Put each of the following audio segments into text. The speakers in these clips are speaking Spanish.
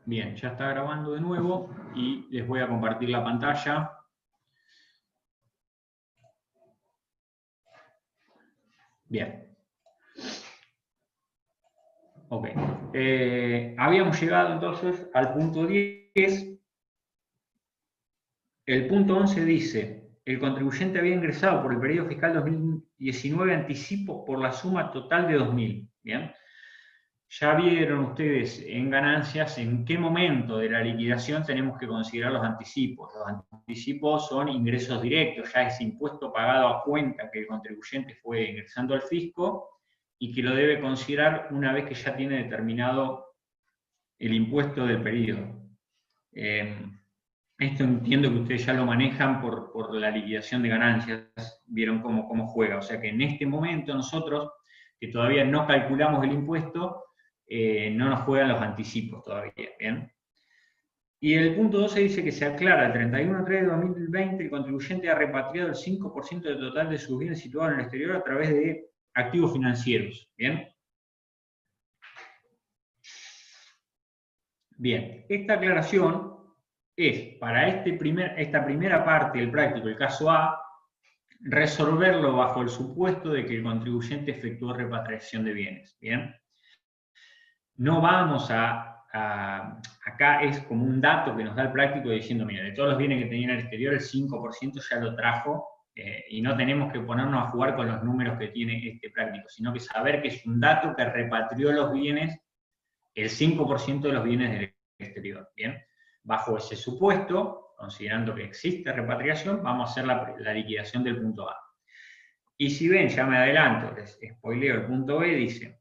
Bien, ya está grabando de nuevo y les voy a compartir la pantalla. Bien. Ok. Habíamos llegado entonces al punto 10. El punto 11 dice: el contribuyente había ingresado por el periodo fiscal 2019 anticipos por la suma total de 2.000. Bien. Ya vieron ustedes en ganancias en qué momento de la liquidación tenemos que considerar los anticipos. Los anticipos son ingresos directos, ya es impuesto pagado a cuenta que el contribuyente fue ingresando al fisco y que lo debe considerar una vez que ya tiene determinado el impuesto del periodo. Esto entiendo que ustedes ya lo manejan por la liquidación de ganancias, vieron cómo juega. O sea que en este momento nosotros, que todavía no calculamos el impuesto, no nos juegan los anticipos todavía, ¿bien? Y el punto 12 dice que se aclara el 31/3/2020 el contribuyente ha repatriado el 5% del total de sus bienes situados en el exterior a través de activos financieros, ¿bien? Bien, esta aclaración es para esta primera parte del práctico, el caso A, resolverlo bajo el supuesto de que el contribuyente efectuó repatriación de bienes, ¿bien? No vamos acá es como un dato que nos da el práctico diciendo, mira, de todos los bienes que tenía en el exterior, el 5% ya lo trajo, y no tenemos que ponernos a jugar con los números que tiene este práctico, sino que saber que es un dato que repatrió los bienes, el 5% de los bienes del exterior, ¿bien? Bajo ese supuesto, considerando que existe repatriación, vamos a hacer la liquidación del punto A. Y si ven, ya me adelanto, les spoileo el punto B, dice: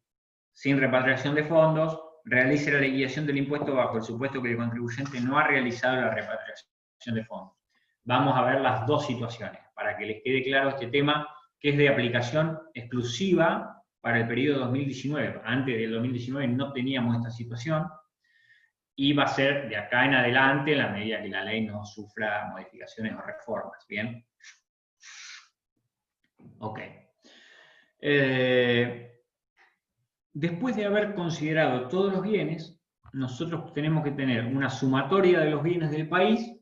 sin repatriación de fondos, realice la liquidación del impuesto bajo el supuesto que el contribuyente no ha realizado la repatriación de fondos. Vamos a ver las dos situaciones, para que les quede claro este tema, que es de aplicación exclusiva para el periodo 2019. Antes del 2019 no teníamos esta situación, y va a ser de acá en adelante, en la medida que la ley no sufra modificaciones o reformas, ¿bien? Ok. Después de haber considerado todos los bienes, nosotros tenemos que tener una sumatoria de los bienes del país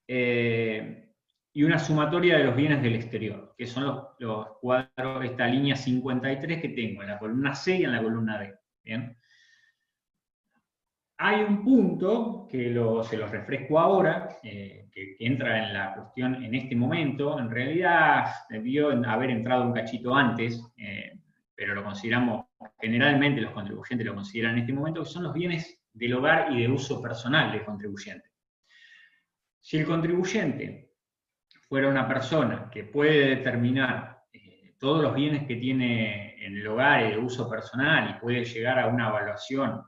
y una sumatoria de los bienes del exterior, que son los cuadros, esta línea 53 que tengo en la columna C y en la columna D. ¿Bien? Hay un punto que se los refresco ahora, que entra en la cuestión en este momento. En realidad debió haber entrado un cachito antes, pero lo consideramos, generalmente los contribuyentes lo consideran en este momento, que son los bienes del hogar y de uso personal del contribuyente. Si el contribuyente fuera una persona que puede determinar todos los bienes que tiene en el hogar y de uso personal y puede llegar a una evaluación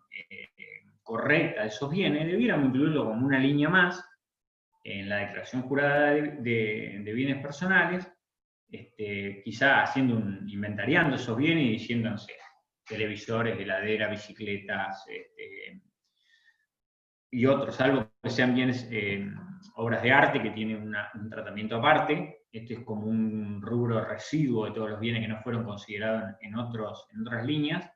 correcta de esos bienes, debiéramos incluirlo como una línea más en la declaración jurada de bienes personales, quizá inventariando esos bienes y diciendo, no sé, televisores, heladeras, bicicletas, y otros, salvo que sean bienes, obras de arte que tienen un tratamiento aparte. Este es como un rubro residuo de todos los bienes que no fueron considerados en otras líneas.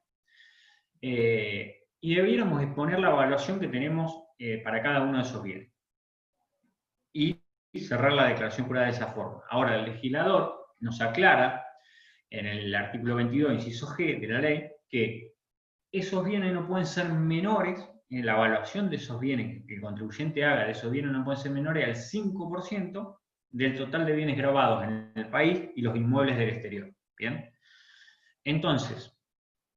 Y debiéramos exponer la evaluación que tenemos para cada uno de esos bienes. Y cerrar la declaración jurada de esa forma. Ahora, el legislador nos aclara en el artículo 22, inciso G de la ley, que esos bienes no pueden ser menores, en la evaluación de esos bienes que el contribuyente haga de esos bienes no pueden ser menores al 5% del total de bienes grabados en el país y los inmuebles del exterior. ¿Bien? Entonces,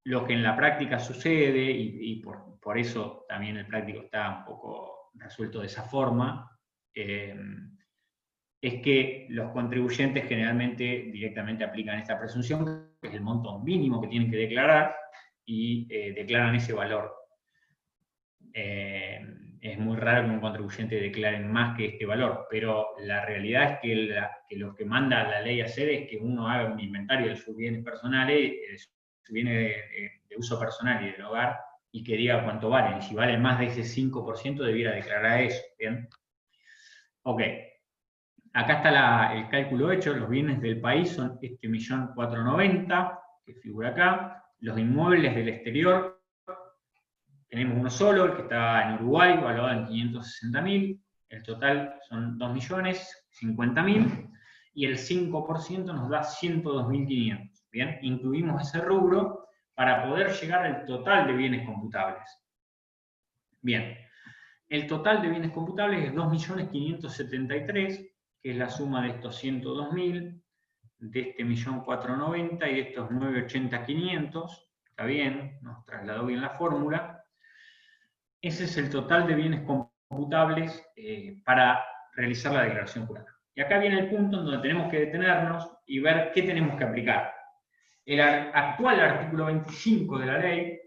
lo que en la práctica sucede, y por eso también el práctico está un poco resuelto de esa forma, es que los contribuyentes generalmente directamente aplican esta presunción, que es el monto mínimo que tienen que declarar, y declaran ese valor. Es muy raro que un contribuyente declare más que este valor, pero la realidad es que lo que manda la ley a hacer es que uno haga un inventario de sus bienes personales, de sus bienes de uso personal y del hogar, y que diga cuánto valen. Y si valen más de ese 5%, debiera declarar eso. ¿Bien? Ok. Acá está el cálculo hecho. Los bienes del país son 1.490.000, que figura acá. Los inmuebles del exterior tenemos uno solo, el que está en Uruguay, valuado en 560.000, el total son 2.050.000, y el 5% nos da 102.500. Bien, incluimos ese rubro para poder llegar al total de bienes computables. Bien, el total de bienes computables es 2.573.000, que es la suma de estos 102.000, de este 1.490.000 y de estos 980.500. Está bien, nos trasladó bien la fórmula. Ese es el total de bienes computables para realizar la declaración jurada. Y acá viene el punto en donde tenemos que detenernos y ver qué tenemos que aplicar. El actual artículo 25 de la ley,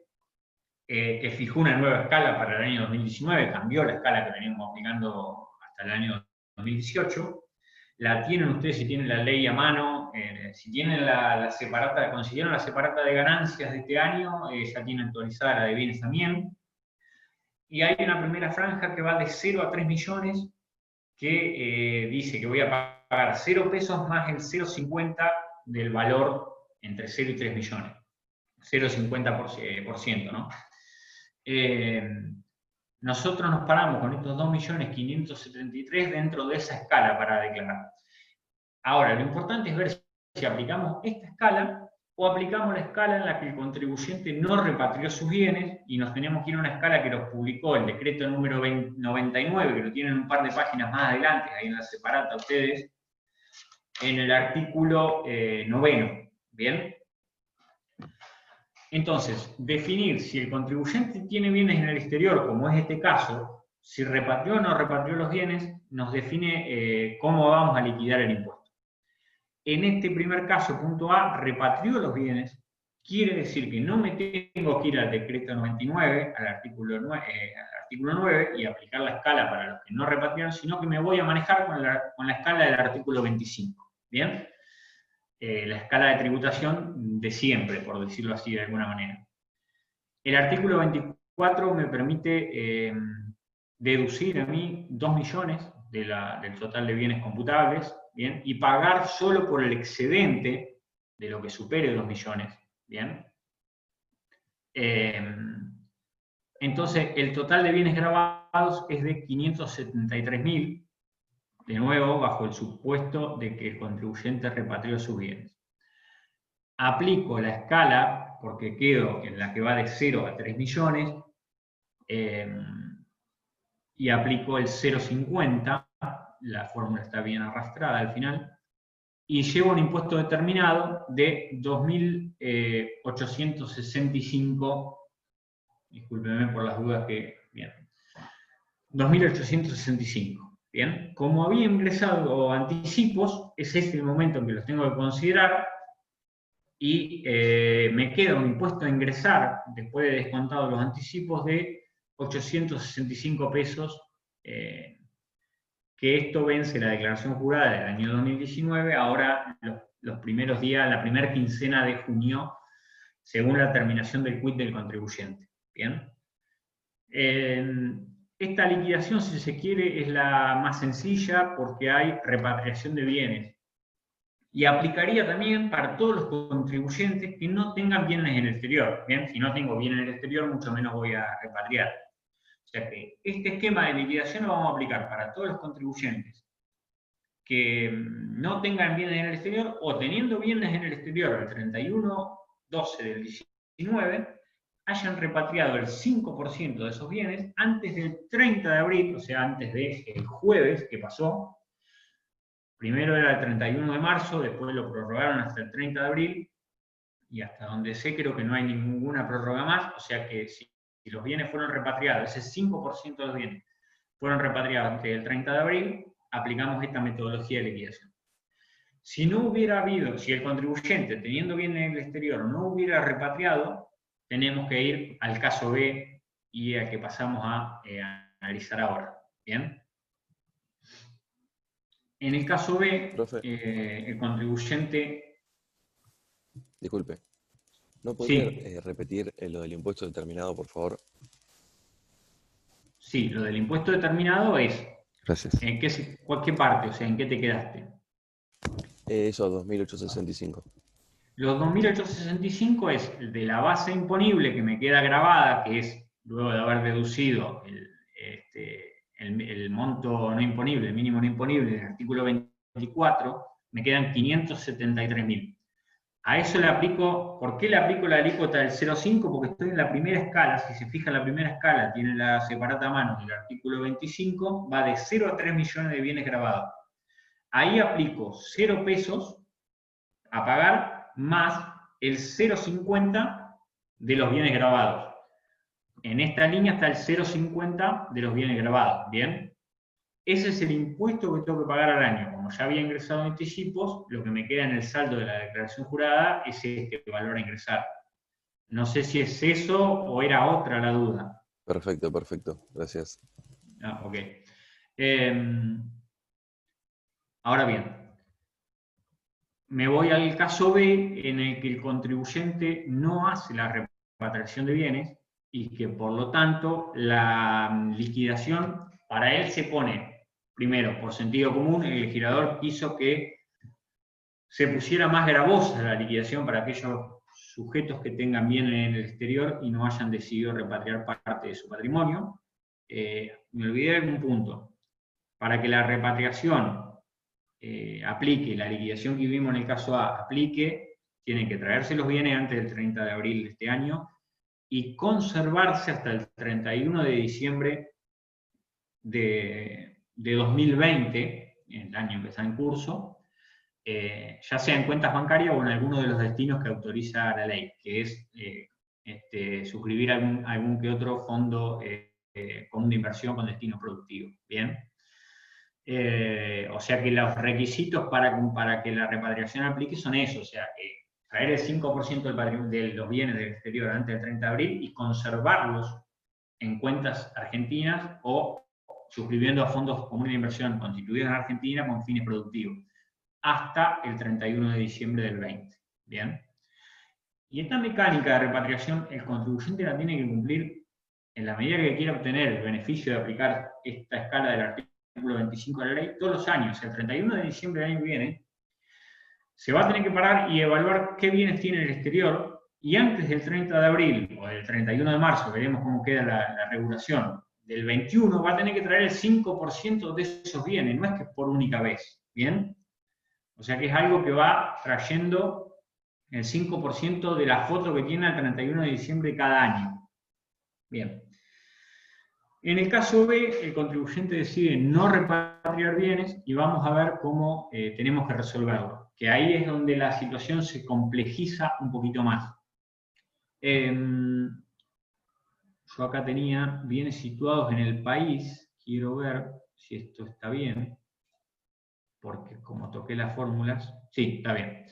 que fijó una nueva escala para el año 2019, cambió la escala que veníamos aplicando hasta el año 2018, la tienen ustedes si tienen la ley a mano, si tienen la separata, consiguieron la separata de ganancias de este año, ya tienen actualizada la de bienes también. Y hay una primera franja que va de 0 a 3 millones, que dice que voy a pagar 0 pesos más el 0,50 del valor entre 0 y 3 millones. 0,50%, ¿no? Nosotros nos paramos con estos 2.573.000 dentro de esa escala para declarar. Ahora, lo importante es ver si aplicamos esta escala o aplicamos la escala en la que el contribuyente no repatrió sus bienes, y nos tenemos que ir a una escala que nos publicó el decreto número 99, que lo tienen un par de páginas más adelante, ahí en la separata ustedes, en el artículo 9. ¿Bien? Entonces, definir si el contribuyente tiene bienes en el exterior, como es este caso, si repatrió o no repatrió los bienes, nos define cómo vamos a liquidar el impuesto. En este primer caso, punto A, repatrió los bienes, quiere decir que no me tengo que ir al decreto 99, al artículo 9, y aplicar la escala para los que no repatriaron, sino que me voy a manejar con la escala del artículo 25. ¿Bien? La escala de tributación de siempre, por decirlo así de alguna manera. El artículo 24 me permite deducir a mí 2 millones del total de bienes computables, ¿bien? Y pagar solo por el excedente de lo que supere 2 millones, ¿bien? Entonces, el total de bienes grabados es de 573.000, de nuevo, bajo el supuesto de que el contribuyente repatrió sus bienes. Aplico la escala, porque quedo en la que va de 0 a 3 millones, y aplico el 0,50, la fórmula está bien arrastrada al final, y llevo un impuesto determinado de 2.865, discúlpenme por las dudas que... Bien, 2.865. Bien, como había ingresado anticipos, es este el momento en que los tengo que considerar, y me queda un impuesto a ingresar, después de descontado los anticipos, de 865 pesos, que esto vence la declaración jurada del año 2019, ahora los primeros días, la primera quincena de junio, según la terminación del quit del contribuyente. ¿Bien? Esta liquidación, si se quiere, es la más sencilla porque hay repatriación de bienes. Y aplicaría también para todos los contribuyentes que no tengan bienes en el exterior. ¿Bien? Si no tengo bienes en el exterior, mucho menos voy a repatriar. O sea que este esquema de liquidación lo vamos a aplicar para todos los contribuyentes que no tengan bienes en el exterior, o teniendo bienes en el exterior el 31/12 del 19, hayan repatriado el 5% de esos bienes antes del 30 de abril, o sea, antes del jueves que pasó. Primero era el 31 de marzo, después lo prorrogaron hasta el 30 de abril, y hasta donde sé creo que no hay ninguna prórroga más, o sea que si los bienes fueron repatriados, ese 5% de los bienes fueron repatriados antes del 30 de abril, aplicamos esta metodología de liquidación. Si no hubiera habido, si el contribuyente teniendo bienes en el exterior no hubiera repatriado, tenemos que ir al caso B y al que pasamos a analizar ahora. ¿Bien? En el caso B, el contribuyente... Disculpe, ¿no podría repetir lo del impuesto determinado, por favor? Sí, lo del impuesto determinado es... Gracias. ¿En qué parte? O sea, ¿en qué te quedaste? Eso, 2.865. Los 2.865 es de la base imponible que me queda grabada, que es luego de haber deducido el monto no imponible, el mínimo no imponible del artículo 24, me quedan 573.000. A eso le aplico, ¿por qué le aplico la alícuota del 0,5? Porque estoy en la primera escala, si se fija la primera escala, tiene la separata a mano del artículo 25, va de 0 a 3 millones de bienes grabados. Ahí aplico 0 pesos a pagar más el 0,50 de los bienes grabados. En esta línea está el 0,50 de los bienes grabados, ¿bien? Ese es el impuesto que tengo que pagar al año. Como ya había ingresado anticipos, lo que me queda en el saldo de la declaración jurada es este valor a ingresar. No sé si es eso o era otra la duda. Perfecto, perfecto. Gracias. Ah, ok. Ahora bien, me voy al caso B, en el que el contribuyente no hace la repatriación de bienes y que, por lo tanto, la liquidación para él se pone, primero, por sentido común, el legislador quiso que se pusiera más gravosa la liquidación para aquellos sujetos que tengan bienes en el exterior y no hayan decidido repatriar parte de su patrimonio. Me olvidé de algún punto. Para que la repatriación aplique, la liquidación que vimos en el caso A aplique, tienen que traerse los bienes antes del 30 de abril de este año y conservarse hasta el 31 de diciembre de 2020, el año que está en curso, ya sea en cuentas bancarias o en alguno de los destinos que autoriza la ley, que es suscribir algún que otro fondo común de inversión con destino productivo. ¿Bien? O sea que los requisitos para que la repatriación aplique son esos, o sea, traer el 5% de los bienes del exterior antes del 30 de abril y conservarlos en cuentas argentinas o suscribiendo a fondos comunes de inversión constituidos en Argentina con fines productivos, hasta el 31 de diciembre del 20. ¿Bien? Y esta mecánica de repatriación, el contribuyente la tiene que cumplir en la medida que quiera obtener el beneficio de aplicar esta escala del artículo 25 de la ley todos los años. El 31 de diciembre del año que viene, se va a tener que parar y evaluar qué bienes tiene en el exterior, y antes del 30 de abril o del 31 de marzo, veremos cómo queda la regulación, del 21 va a tener que traer el 5% de esos bienes, no es que por única vez. ¿Bien? O sea que es algo que va trayendo el 5% de la foto que tiene al 31 de diciembre de cada año. Bien. En el caso B, el contribuyente decide no repatriar bienes y vamos a ver cómo tenemos que resolverlo, que ahí es donde la situación se complejiza un poquito más. Yo acá tenía bienes situados en el país, quiero ver si esto está bien, porque como toqué las fórmulas, sí, está bien.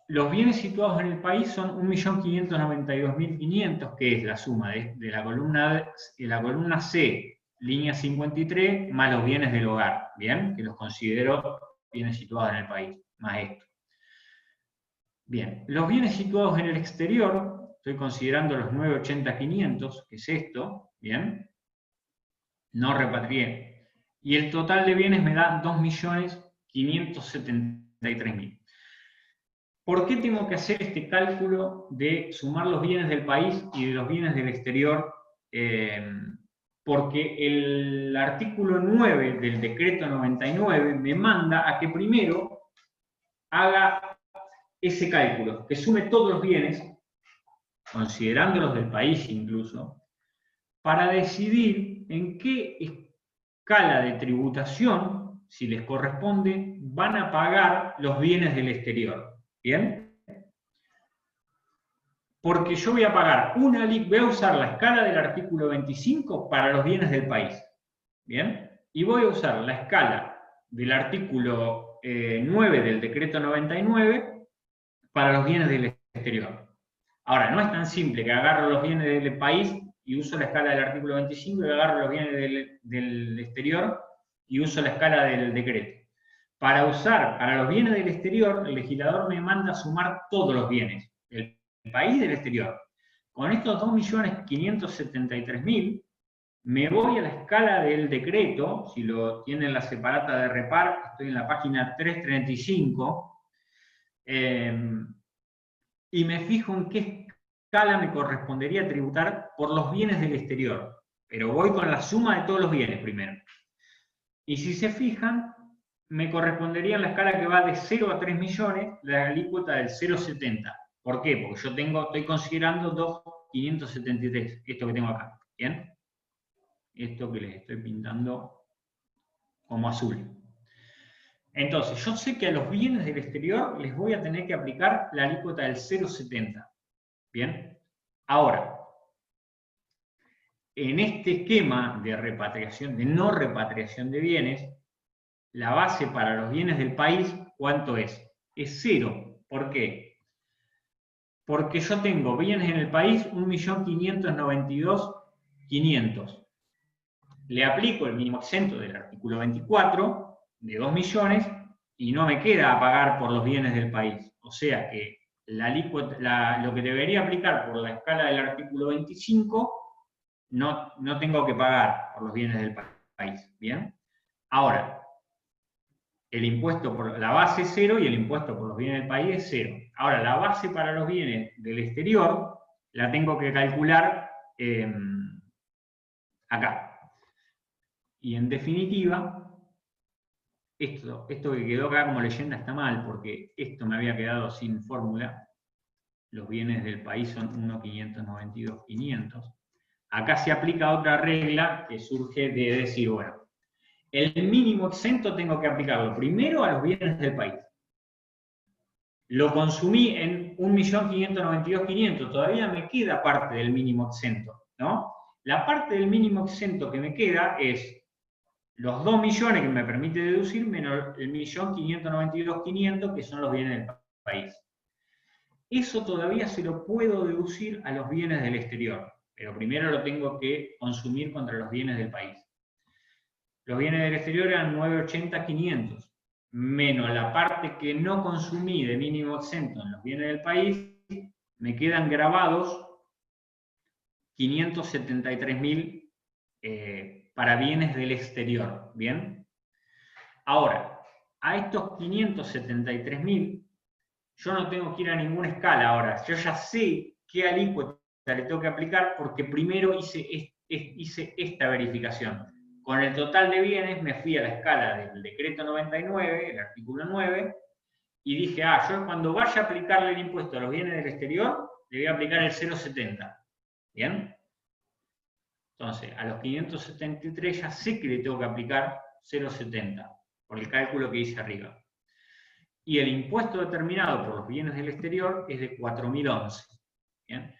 Los bienes situados en el país son 1.592.500, que es la suma de la columna C, línea 53, más los bienes del hogar, ¿bien? Que los considero bienes situados en el país, más esto. Bien, los bienes situados en el exterior, estoy considerando los 980.500, que es esto, ¿bien? No repatrié. Y el total de bienes me da 2.573.000. ¿Por qué tengo que hacer este cálculo de sumar los bienes del país y de los bienes del exterior? Porque el artículo 9 del decreto 99 me manda a que primero haga ese cálculo, que sume todos los bienes, considerándolos del país incluso, para decidir en qué escala de tributación, si les corresponde, van a pagar los bienes del exterior. ¿Bien? Porque yo voy a pagar voy a usar la escala del artículo 25 para los bienes del país. ¿Bien? Y voy a usar la escala del artículo 9 del decreto 99 para los bienes del exterior. Ahora, no es tan simple que agarro los bienes del país y uso la escala del artículo 25 y agarro los bienes del exterior y uso la escala del decreto. Para los bienes del exterior, el legislador me manda a sumar todos los bienes, del país y del exterior. Con estos 2.573.000, me voy a la escala del decreto, si lo tienen la separata de repar, estoy en la página 335, y me fijo en qué escala me correspondería tributar por los bienes del exterior, pero voy con la suma de todos los bienes primero. Y si se fijan, me correspondería en la escala que va de 0 a 3 millones la alícuota del 0,70. ¿Por qué? Porque yo estoy considerando 2.573, esto que tengo acá, ¿bien? Esto que les estoy pintando como azul. Entonces, yo sé que a los bienes del exterior les voy a tener que aplicar la alícuota del 0,70. ¿Bien? Ahora, en este esquema de repatriación, de no repatriación de bienes, la base para los bienes del país, ¿cuánto es? Es 0. ¿Por qué? Porque yo tengo bienes en el país 1.592.500. Le aplico el mínimo exento del artículo 24 de 2 millones y no me queda a pagar por los bienes del país. O sea que lo que debería aplicar por la escala del artículo 25 no tengo que pagar por los bienes del país. ¿Bien? Ahora, el impuesto por la base es 0 y el impuesto por los bienes del país es 0. Ahora, la base para los bienes del exterior la tengo que calcular acá. Y en definitiva, esto que quedó acá como leyenda está mal, porque esto me había quedado sin fórmula. Los bienes del país son 1.592.500. Acá se aplica otra regla que surge de decir, bueno, el mínimo exento tengo que aplicarlo primero a los bienes del país. Lo consumí en 1.592.500, todavía me queda parte del mínimo exento, ¿no? La parte del mínimo exento que me queda es los 2 millones que me permite deducir menos el 1.592.500 que son los bienes del país. Eso todavía se lo puedo deducir a los bienes del exterior, pero primero lo tengo que consumir contra los bienes del país. Los bienes del exterior eran 980.500, menos la parte que no consumí de mínimo exento en los bienes del país, me quedan grabados 573.000 para bienes del exterior, ¿bien? Ahora, a estos 573.000, yo no tengo que ir a ninguna escala ahora, yo ya sé qué alícuota le tengo que aplicar porque primero hice esta verificación. Con el total de bienes me fui a la escala del decreto 99, el artículo 9, y dije, yo cuando vaya a aplicarle el impuesto a los bienes del exterior, le voy a aplicar el 0,70, ¿bien? Entonces, a los 573 ya sé que le tengo que aplicar 0,70, por el cálculo que hice arriba. Y el impuesto determinado por los bienes del exterior es de 4.011. ¿Bien?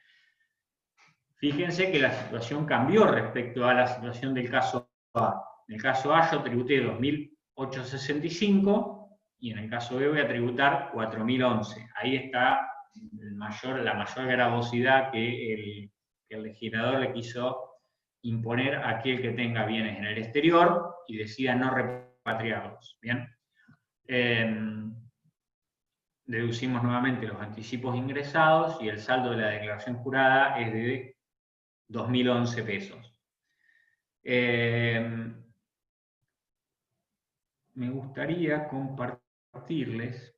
Fíjense que la situación cambió respecto a la situación del caso A. En el caso A yo tributé 2.865 y en el caso B voy a tributar 4.011. Ahí está la mayor gravosidad que el legislador le quiso imponer a aquel que tenga bienes en el exterior y decida no repatriarlos. ¿Bien? Deducimos nuevamente los anticipos ingresados y el saldo de la declaración jurada es de 2.011 pesos. Me gustaría compartirles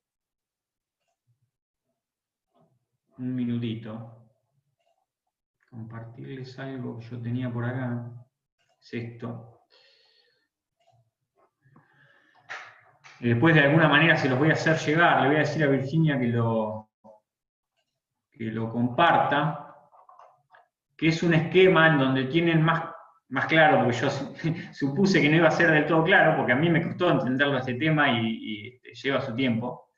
un minutito. Compartirles algo que yo tenía por acá. Es esto. Después de alguna manera se los voy a hacer llegar. Le voy a decir a Virginia que lo comparta. Que es un esquema en donde tienen más claro, porque yo supuse que no iba a ser del todo claro, porque a mí me costó entenderlo este tema y lleva su tiempo,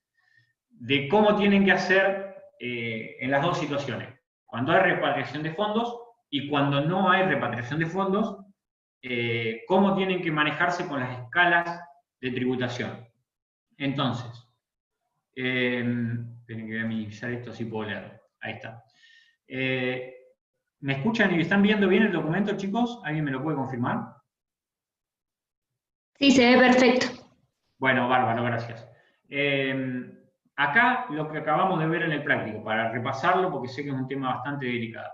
de cómo tienen que hacer en las dos situaciones. Cuando hay repatriación de fondos y cuando no hay repatriación de fondos, cómo tienen que manejarse con las escalas de tributación. Entonces, tienen que minimizar esto, así puedo leerlo. Ahí está. ¿Me escuchan y están viendo bien el documento, chicos? ¿Alguien me lo puede confirmar? Sí, se ve perfecto. Bueno, bárbaro, gracias. Acá lo que acabamos de ver en el práctico, para repasarlo, porque sé que es un tema bastante delicado.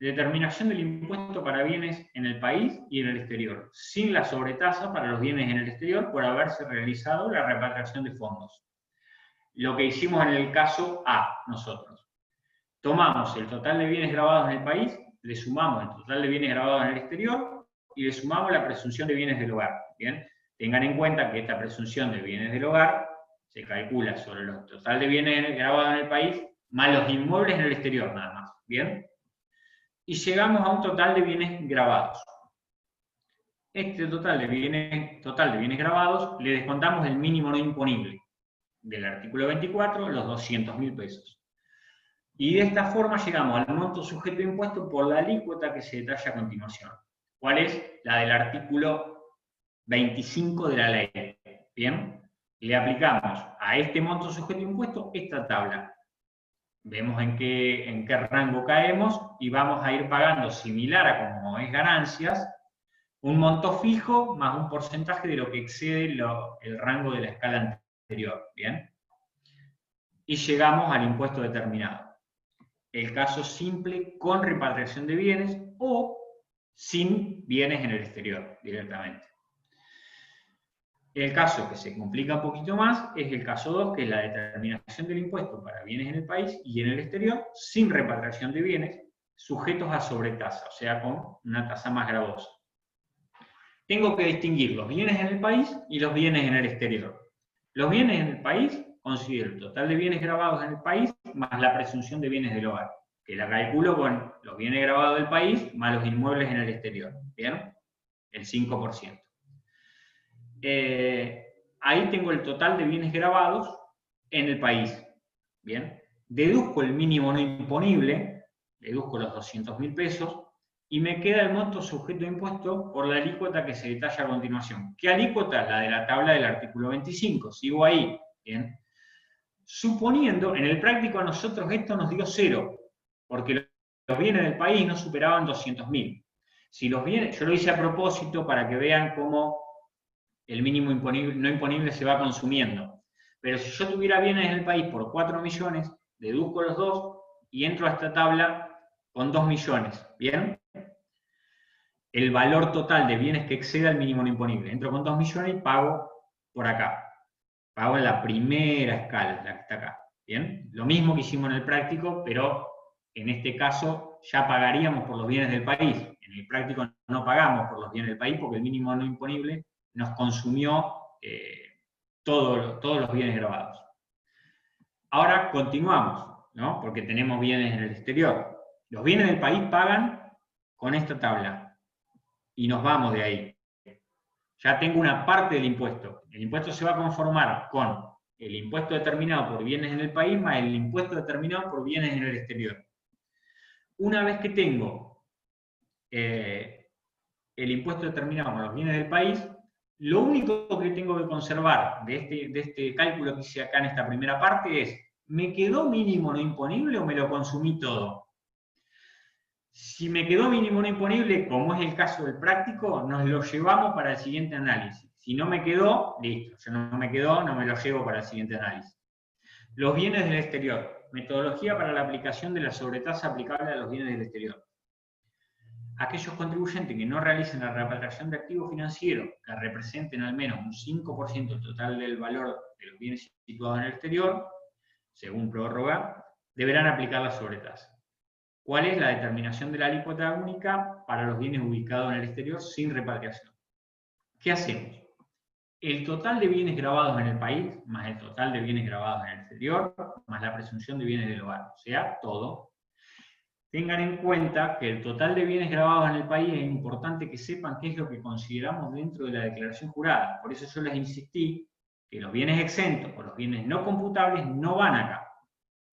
Determinación del impuesto para bienes en el país y en el exterior, sin la sobretasa para los bienes en el exterior por haberse realizado la repatriación de fondos. Lo que hicimos en el caso A, nosotros. tomamos el total de bienes grabados en el país, le sumamos el total de bienes grabados en el exterior y le sumamos la presunción de bienes del hogar. ¿Bien? Tengan en cuenta que esta presunción de bienes del hogar se calcula sobre el total de bienes grabados en el país más los inmuebles en el exterior, nada más. ¿Bien? Y llegamos a un total de bienes grabados. Este total de bienes grabados le descontamos el mínimo no imponible del artículo 24, los 200.000 pesos. Y de esta forma llegamos al monto sujeto de impuesto por la alícuota que se detalla a continuación. ¿Cuál es? La del artículo 25 de la ley. ¿Bien? Le aplicamos a este monto sujeto de impuesto esta tabla. Vemos en qué rango caemos y vamos a ir pagando similar a como es ganancias, un monto fijo más un porcentaje de lo que excede el rango de la escala anterior. ¿Bien? Y llegamos al impuesto determinado. El caso simple con repatriación de bienes o sin bienes en el exterior directamente. El caso que se complica un poquito más es el caso 2, que es la determinación del impuesto para bienes en el país y en el exterior sin repatriación de bienes, sujetos a sobretasa, o sea, con una tasa más gravosa. Tengo que distinguir los bienes en el país y los bienes en el exterior. Los bienes en el país considero el total de bienes grabados en el país más la presunción de bienes del hogar, que la calculo con los bienes grabados del país más los inmuebles en el exterior. ¿Bien? El 5%. Ahí tengo el total de bienes grabados en el país. ¿Bien? Deduzco el mínimo no imponible, deduzco los 200.000 pesos, y me queda el monto sujeto de impuesto por la alícuota que se detalla a continuación. ¿Qué alícuota? La de la tabla del artículo 25. Sigo ahí. ¿Bien? Suponiendo, en el práctico a nosotros esto nos dio 0, porque los bienes del país no superaban 200.000. Si los bienes, yo lo hice a propósito para que vean cómo el mínimo no imponible se va consumiendo. Pero si yo tuviera bienes en el país por 4 millones, deduzco los 2 y entro a esta tabla con 2 millones. ¿Bien? El valor total de bienes que exceda el mínimo no imponible. Entro con 2 millones y pago por acá. Pago en la primera escala, la que está acá. ¿Bien? Lo mismo que hicimos en el práctico, pero en este caso ya pagaríamos por los bienes del país. En el práctico no pagamos por los bienes del país porque el mínimo no imponible nos consumió todos los bienes grabados. Ahora continuamos, ¿no? Porque tenemos bienes en el exterior. Los bienes del país pagan con esta tabla y nos vamos de ahí. Ya tengo una parte del impuesto. El impuesto se va a conformar con el impuesto determinado por bienes en el país más el impuesto determinado por bienes en el exterior. Una vez que tengo el impuesto determinado por los bienes del país, lo único que tengo que conservar de este cálculo que hice acá en esta primera parte es, ¿me quedó mínimo no imponible o me lo consumí todo? Si me quedó mínimo no imponible, como es el caso del práctico, nos lo llevamos para el siguiente análisis. Si no me quedó, listo. Si no me quedó, no me lo llevo para el siguiente análisis. Los bienes del exterior. Metodología para la aplicación de la sobretasa aplicable a los bienes del exterior. Aquellos contribuyentes que no realicen la repatriación de activos financieros que representen al menos un 5% del total del valor de los bienes situados en el exterior, según prórroga, deberán aplicar la sobretasa. ¿Cuál es la determinación de la alícuota única para los bienes ubicados en el exterior sin repatriación? ¿Qué hacemos? El total de bienes grabados en el país, más el total de bienes grabados en el exterior, más la presunción de bienes del hogar, o sea, todo. Tengan en cuenta que el total de bienes grabados en el país es importante que sepan qué es lo que consideramos dentro de la declaración jurada. Por eso yo les insistí que los bienes exentos o los bienes no computables no van acá.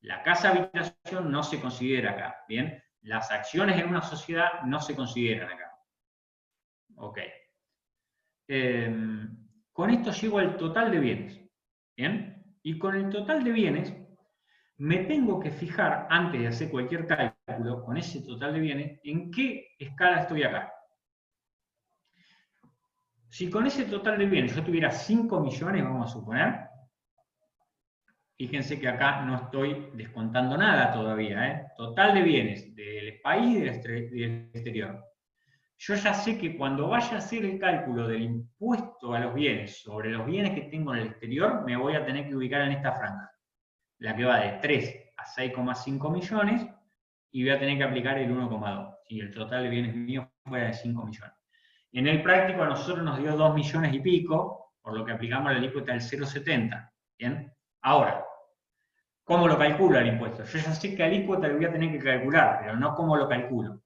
La casa habitación no se considera acá, ¿bien? Las acciones en una sociedad no se consideran acá. Ok. Con esto llego al total de bienes, ¿bien? Y con el total de bienes me tengo que fijar, antes de hacer cualquier cálculo, con ese total de bienes, en qué escala estoy acá. Si con ese total de bienes yo tuviera 5 millones, vamos a suponer, fíjense que acá no estoy descontando nada todavía, ¿eh? Total de bienes del país y del exterior. Yo ya sé que cuando vaya a hacer el cálculo del impuesto a los bienes sobre los bienes que tengo en el exterior, me voy a tener que ubicar en esta franja. La que va de 3 a 6,5 millones, y voy a tener que aplicar el 1,2. Si el total de bienes míos fuera de 5 millones. En el práctico a nosotros nos dio 2 millones y pico, por lo que aplicamos la alícuota del 0,70. ¿Bien? Ahora, ¿cómo lo calculo el impuesto? Yo ya sé qué alícuota lo voy a tener que calcular, pero no cómo lo calculo.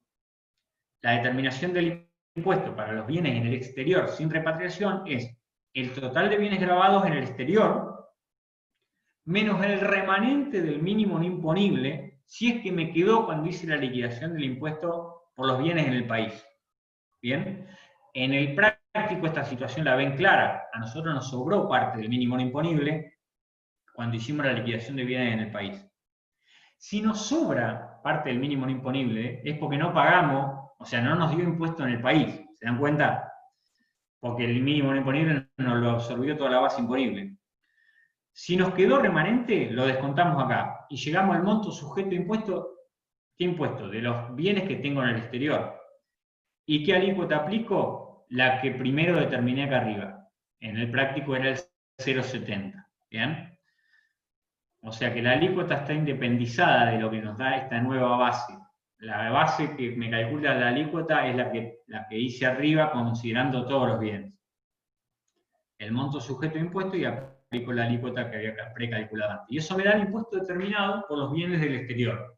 La determinación del impuesto para los bienes en el exterior sin repatriación es el total de bienes grabados en el exterior menos el remanente del mínimo no imponible si es que me quedó cuando hice la liquidación del impuesto por los bienes en el país. ¿Bien? En el práctico esta situación la ven clara. A nosotros nos sobró parte del mínimo no imponible cuando hicimos la liquidación de bienes en el país. Si nos sobra parte del mínimo no imponible es porque no pagamos, o sea, no nos dio impuesto en el país. ¿Se dan cuenta? Porque el mínimo no imponible nos lo absorbió toda la base imponible. Si nos quedó remanente, lo descontamos acá. Y llegamos al monto sujeto a impuesto. ¿Qué impuesto? De los bienes que tengo en el exterior. ¿Y qué alícuota aplico? La que primero determiné acá arriba. En el práctico era el 0,70. ¿Bien? O sea que la alícuota está independizada de lo que nos da esta nueva base. La base que me calcula la alícuota es la que hice arriba considerando todos los bienes. El monto sujeto a impuesto y aplico la alícuota que había precalculado antes. Y eso me da el impuesto determinado por los bienes del exterior.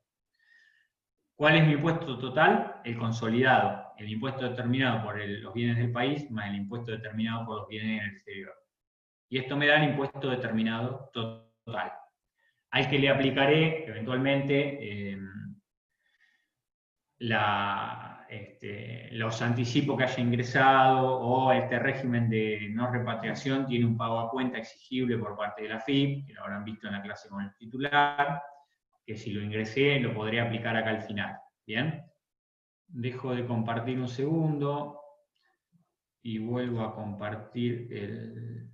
¿Cuál es mi impuesto total? El consolidado. El impuesto determinado por los bienes del país más el impuesto determinado por los bienes en el exterior. Y esto me da el impuesto determinado total. Al que le aplicaré eventualmente los anticipos que haya ingresado o este régimen de no repatriación tiene un pago a cuenta exigible por parte de la AFIP, que lo habrán visto en la clase con el titular, que si lo ingresé lo podré aplicar acá al final. ¿Bien? Dejo de compartir un segundo y vuelvo a compartir el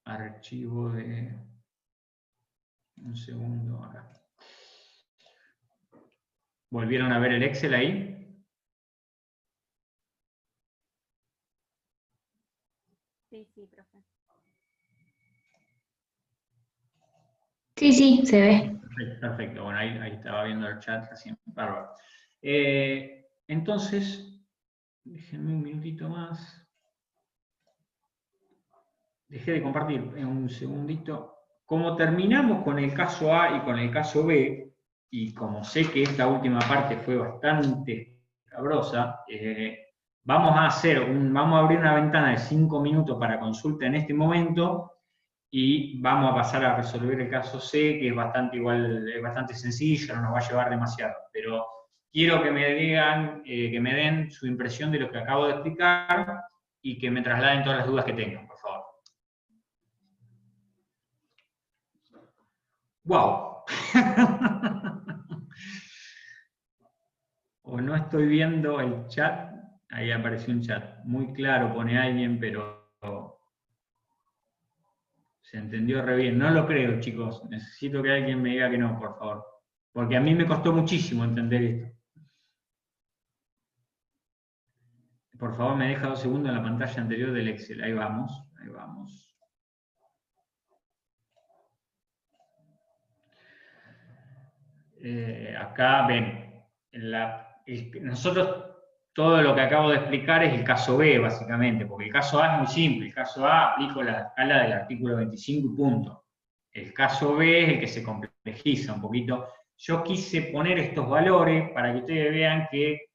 archivo de... Un segundo acá. ¿Volvieron a ver el Excel ahí? Sí, profe. Sí, se ve. Perfecto. Bueno, ahí estaba viendo el chat recién. Bárbaro. Entonces, déjenme un minutito más. Dejé de compartir un segundito. Como terminamos con el caso A y con el caso B, y como sé que esta última parte fue bastante cabrosa, vamos a abrir una ventana de 5 minutos para consulta en este momento y vamos a pasar a resolver el caso C, que es bastante sencillo, no nos va a llevar demasiado, pero quiero que me digan, que me den su impresión de lo que acabo de explicar y que me trasladen todas las dudas que tengan, por favor. ¡Wow! O no estoy viendo el chat. Ahí apareció un chat. Muy claro, pone alguien, pero se entendió re bien. No lo creo, chicos. Necesito que alguien me diga que no, por favor. Porque a mí me costó muchísimo entender esto. Por favor, me deja 2 segundos en la pantalla anterior del Excel. Ahí vamos, ahí vamos. Acá ven, nosotros todo lo que acabo de explicar es el caso B, básicamente, porque el caso A es muy simple. El caso A aplico la escala del artículo 25 y punto. El caso B es el que se complejiza un poquito. Yo quise poner estos valores para que ustedes vean que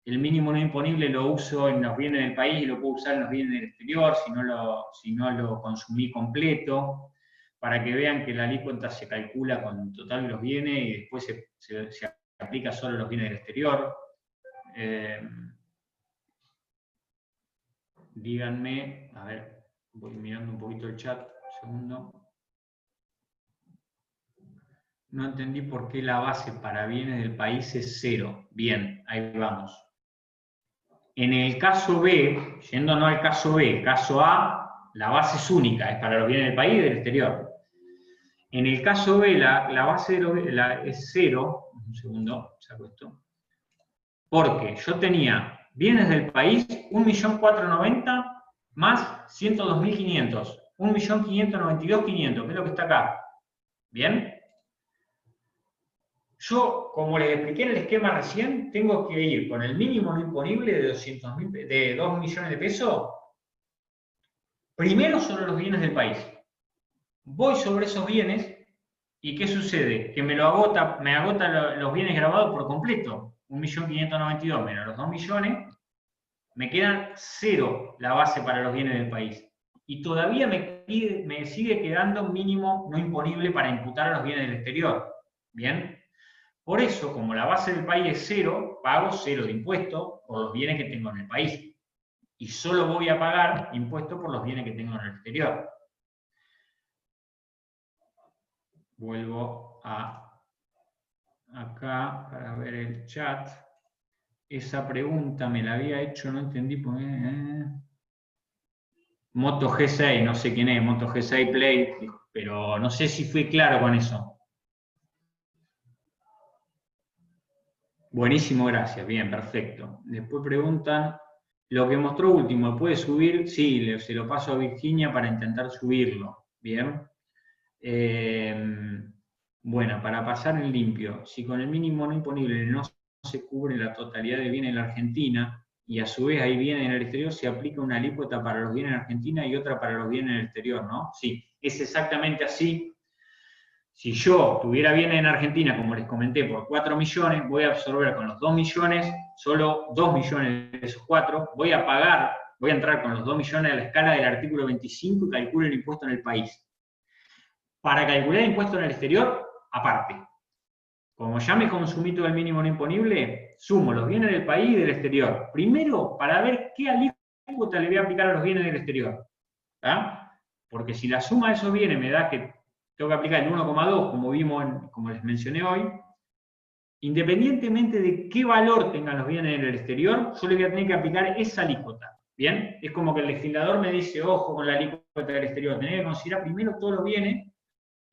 el mínimo no imponible lo uso en los bienes del país y lo puedo usar en los bienes del exterior si no lo consumí completo, para que vean que la alícuota se calcula con el total de los bienes y después se aplica solo a los bienes del exterior. Díganme, a ver, voy mirando un poquito el chat, un segundo. No entendí por qué la base para bienes del país es 0. Bien, ahí vamos. En el caso B, yendo no al caso B, caso A, la base es única, es para los bienes del país y del exterior. En el caso B, la base es 0, un segundo, saco esto, porque yo tenía bienes del país 1.490.000 más 102.500, 1.592.500, que es lo que está acá. ¿Bien? Yo, como les expliqué en el esquema recién, tengo que ir con el mínimo no imponible de 2 millones de pesos, primero sobre los bienes del país. Voy sobre esos bienes y ¿qué sucede? Que me agota los bienes grabados por completo. 1.592.000 menos los 2 millones, me quedan 0 la base para los bienes del país. Y todavía me sigue quedando mínimo no imponible para imputar a los bienes del exterior. ¿Bien? Por eso, como la base del país es 0, pago 0 de impuesto por los bienes que tengo en el país. Y solo voy a pagar impuesto por los bienes que tengo en el exterior. Vuelvo acá para ver el chat. Esa pregunta me la había hecho, no entendí por qué. Moto G6, no sé quién es, Moto G6 Play, pero no sé si fui claro con eso. Buenísimo, gracias. Bien, perfecto. Después preguntan, lo que mostró último, ¿puede subir? Sí, se lo paso a Virginia para intentar subirlo. Bien. Bueno, para pasar en limpio, si con el mínimo no imponible no se cubre la totalidad de bienes en la Argentina y a su vez hay bienes en el exterior, se aplica una alícuota para los bienes en Argentina y otra para los bienes en el exterior, ¿no? Sí, es exactamente así. Si yo tuviera bienes en Argentina, como les comenté, por 4 millones, voy a absorber con los 2 millones, solo 2 millones de esos 4, voy a entrar con los 2 millones a la escala del artículo 25 y calculo el impuesto en el país. Para calcular el impuesto en el exterior, aparte. Como ya me consumí todo el mínimo no imponible, sumo los bienes del país y del exterior. Primero, para ver qué alícuota le voy a aplicar a los bienes del exterior. ¿Tá? Porque si la suma de esos bienes me da que tengo que aplicar el 1,2, como vimos, como les mencioné hoy, independientemente de qué valor tengan los bienes en el exterior, yo le voy a tener que aplicar esa alícuota. ¿Bien? Es como que el legislador me dice, ojo con la alícuota del exterior, tenés que considerar primero todos los bienes.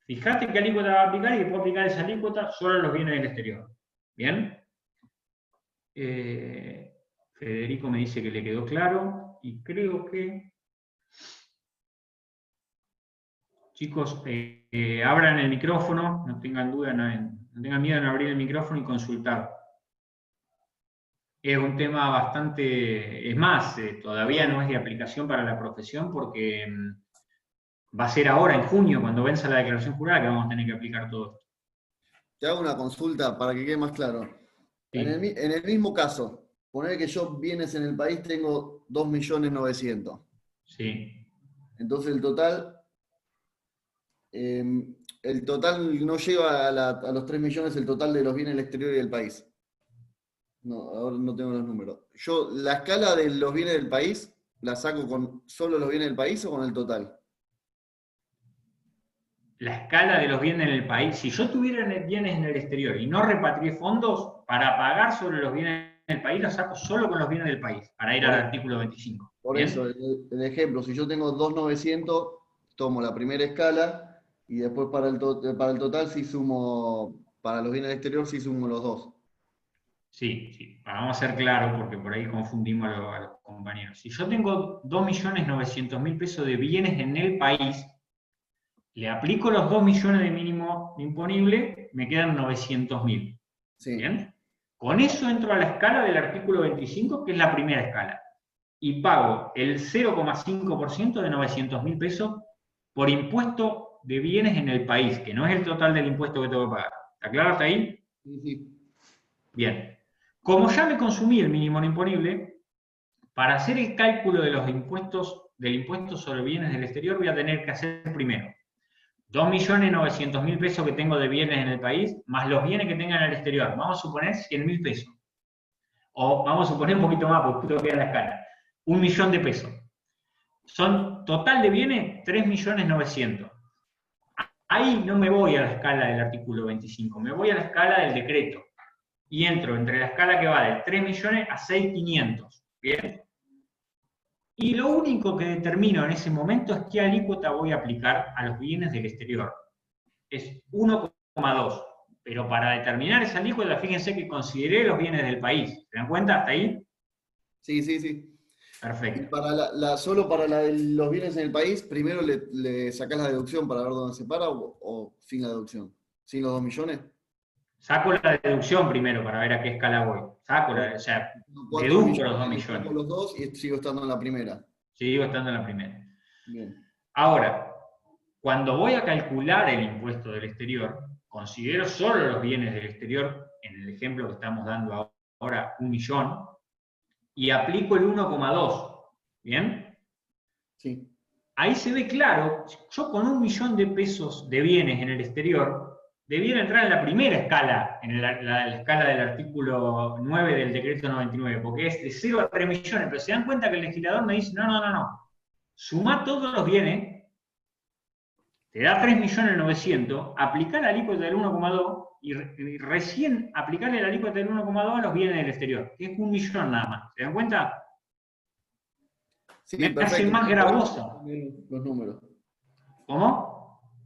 Fíjate qué alícuota va a aplicar y después aplicar esa alícuota solo a los bienes del exterior. ¿Bien? Federico me dice que le quedó claro y creo que... Chicos, abran el micrófono, no tengan duda, no tengan miedo en abrir el micrófono y consultar. Es un tema bastante... Es más, todavía no es de aplicación para la profesión porque... va a ser ahora, en junio, cuando venza la declaración jurada, que vamos a tener que aplicar todo esto. Te hago una consulta para que quede más claro. Sí. En el mismo caso, poner que yo bienes en el país tengo 2.900.000. Sí. Entonces el total no llega a los 3 millones, el total de los bienes del exterior y del país. No, ahora no tengo los números. Yo, la escala de los bienes del país, ¿la saco con solo los bienes del país o con el total? La escala de los bienes en el país, si yo tuviera bienes en el exterior y no repatrié fondos, para pagar sobre los bienes en el país, los saco solo con los bienes del país, para ir al artículo 25. Por ¿Bien? eso, el ejemplo, si yo tengo 2.900, tomo la primera escala y después para el total sí sumo, para los bienes del exterior sí sumo los dos. Sí, sí, vamos a ser claros porque por ahí confundimos a los compañeros. Si yo tengo 2.900.000 pesos de bienes en el país, le aplico los 2 millones de mínimo imponible, me quedan 900.000. Sí. ¿Bien? Con eso entro a la escala del artículo 25, que es la primera escala, y pago el 0,5% de 900.000 pesos por impuesto de bienes en el país, que no es el total del impuesto que tengo que pagar. ¿Está claro hasta ahí? Sí, sí. Bien. Como ya me consumí el mínimo no imponible, para hacer el cálculo de los impuestos, del impuesto sobre bienes del exterior, voy a tener que hacer primero 2.900.000 pesos que tengo de bienes en el país, más los bienes que tenga en el exterior. Vamos a suponer 100.000 pesos. O vamos a suponer un poquito más, porque tengo que ir a la escala. 1 millón de pesos. Son total de bienes 3.900.000. Ahí no me voy a la escala del artículo 25, me voy a la escala del decreto. Y entro entre la escala que va de 3 millones a 6.500. ¿Bien? Y lo único que determino en ese momento es qué alícuota voy a aplicar a los bienes del exterior. Es 1,2. Pero para determinar esa alícuota, fíjense que consideré los bienes del país. ¿Se dan cuenta hasta ahí? Sí, sí, sí. Perfecto. Y para solo para la de los bienes en el país, primero le sacás la deducción para ver dónde se para o sin la deducción. ¿Sin los 2 millones? Saco la deducción primero para ver a qué escala voy. O sea, 4 deduzco los 2 millones, saco millones. los dos y sigo estando en la primera. Sigo estando en la primera. Bien. Ahora, cuando voy a calcular el impuesto del exterior, considero solo los bienes del exterior, en el ejemplo que estamos dando ahora, 1 millón, y aplico el 1,2. ¿Bien? Sí. Ahí se ve claro, yo con 1 millón de pesos de bienes en el exterior, debiera entrar en la primera escala, en la escala del artículo 9 del decreto 99, porque es de 0 a 3 millones, pero se dan cuenta que el legislador me dice, no, suma todos los bienes, te da 3.900.000, aplicar la alícuota del 1,2 y recién aplicarle la alícuota del 1,2 a los bienes del exterior, que es 1 millón nada más. ¿Se dan cuenta? Sí, Me hace más gravosa. Los números. ¿Cómo?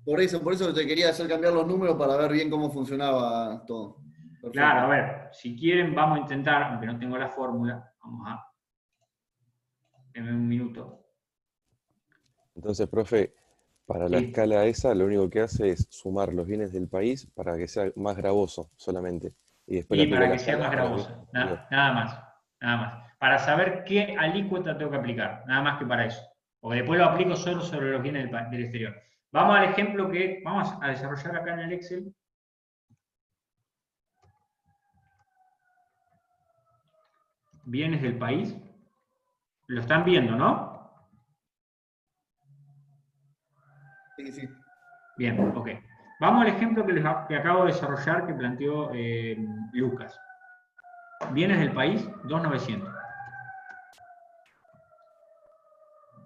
Por eso te quería hacer cambiar los números para ver bien cómo funcionaba todo. Perfecto. Claro, a ver, si quieren vamos a intentar, aunque no tengo la fórmula, vamos a... Denme un minuto. Entonces, profe, para la Sí. escala esa, lo único que hace es sumar los bienes del país para que sea más gravoso solamente. Y después le Y aplico para la que sea escala más a los gravoso, bienes. nada más, nada más. Para saber qué alícuota tengo que aplicar, nada más que para eso. Porque después lo aplico solo sobre los bienes del exterior. Vamos al ejemplo que vamos a desarrollar acá en el Excel. Bienes del país. Lo están viendo, ¿no? Sí. Bien, ok. Vamos al ejemplo que acabo de desarrollar, que planteó Lucas. Bienes del país, 2.900.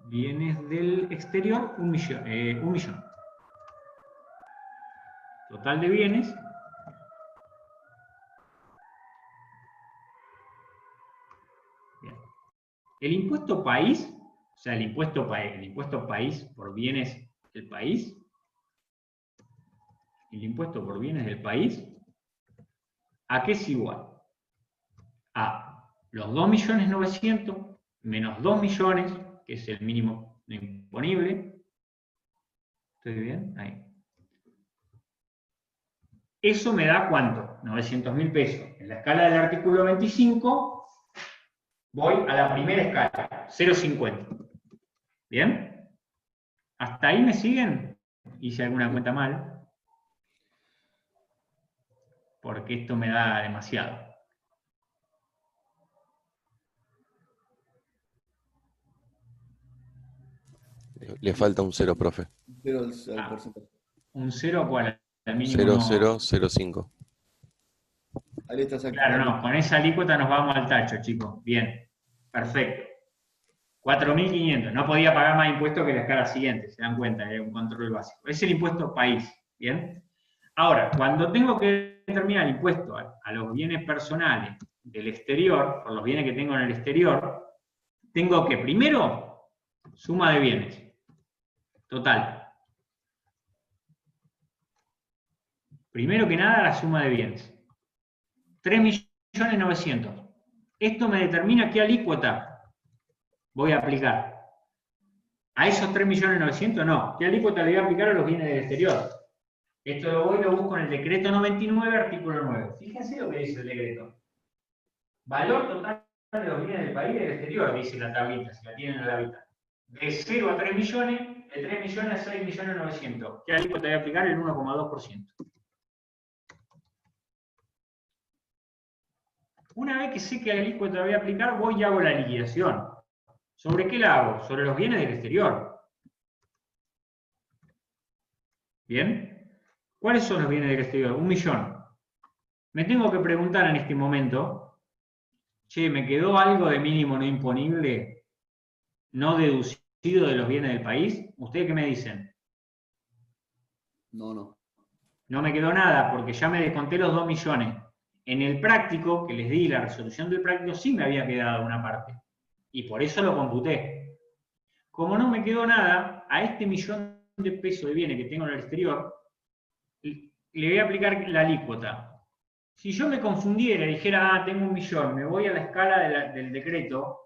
Bienes del exterior, 1 millón. 1 millón. Total de bienes. Bien. El impuesto país, o sea, el impuesto país por bienes del país, el impuesto por bienes del país, ¿a qué es igual? A los 2.900.000 menos 2 millones, que es el mínimo imponible. ¿Estoy bien? Ahí. Eso me da ¿cuánto? 900.000 pesos. En la escala del artículo 25, voy a la primera escala, 0,50. ¿Bien? ¿Hasta ahí me siguen? Hice alguna cuenta mal. Porque esto me da demasiado. Le falta un 0, profe. Pero al porcentaje. ¿Un 0 cuál? Al mínimo no. 0,005. Ahí está sacando. Claro, no, con esa alícuota nos vamos al tacho, chicos. Bien, perfecto. 4.500. No podía pagar más impuestos que la escala siguiente, se dan cuenta, es un control básico. Es el impuesto país, ¿bien? Ahora, cuando tengo que determinar el impuesto a los bienes personales del exterior, por los bienes que tengo en el exterior, tengo que, primero, suma de bienes. Total. Primero que nada, la suma de bienes. 3.900.000. Esto me determina qué alícuota voy a aplicar. A esos 3.900.000 no. ¿Qué alícuota le voy a aplicar a los bienes del exterior? Esto lo voy y lo busco en el decreto 99, artículo 9. Fíjense lo que dice el decreto. Valor total de los bienes del país y del exterior, dice la tablita, si la tienen en la vista. De 0 a 3 millones, de 3 millones a 6.900.000. ¿Qué alícuota voy a aplicar? El 1,2%. Una vez que sé qué alícuota voy a aplicar, voy y hago la liquidación. ¿Sobre qué la hago? Sobre los bienes del exterior. ¿Bien? ¿Cuáles son los bienes del exterior? 1 millón. Me tengo que preguntar en este momento, che, ¿me quedó algo de mínimo no imponible no deducido de los bienes del país? ¿Ustedes qué me dicen? No. No me quedó nada porque ya me desconté los 2 millones. En el práctico, que les di la resolución del práctico, sí me había quedado una parte. Y por eso lo computé. Como no me quedó nada, a este millón de pesos de bienes que tengo en el exterior, le voy a aplicar la alícuota. Si yo me confundiera y dijera, tengo 1 millón, me voy a la escala del decreto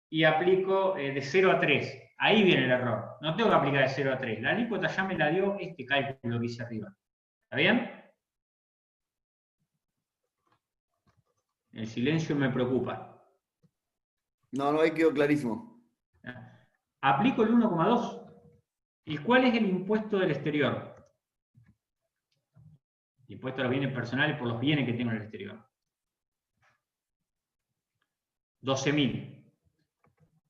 y aplico de 0 a 3. Ahí viene el error. No tengo que aplicar de 0 a 3. La alícuota ya me la dio este cálculo que hice arriba. ¿Está bien? El silencio me preocupa. No, ahí quedó clarísimo. Aplico el 1,2. ¿Y cuál es el impuesto del exterior? Impuesto a los bienes personales por los bienes que tengo en el exterior. 12.000.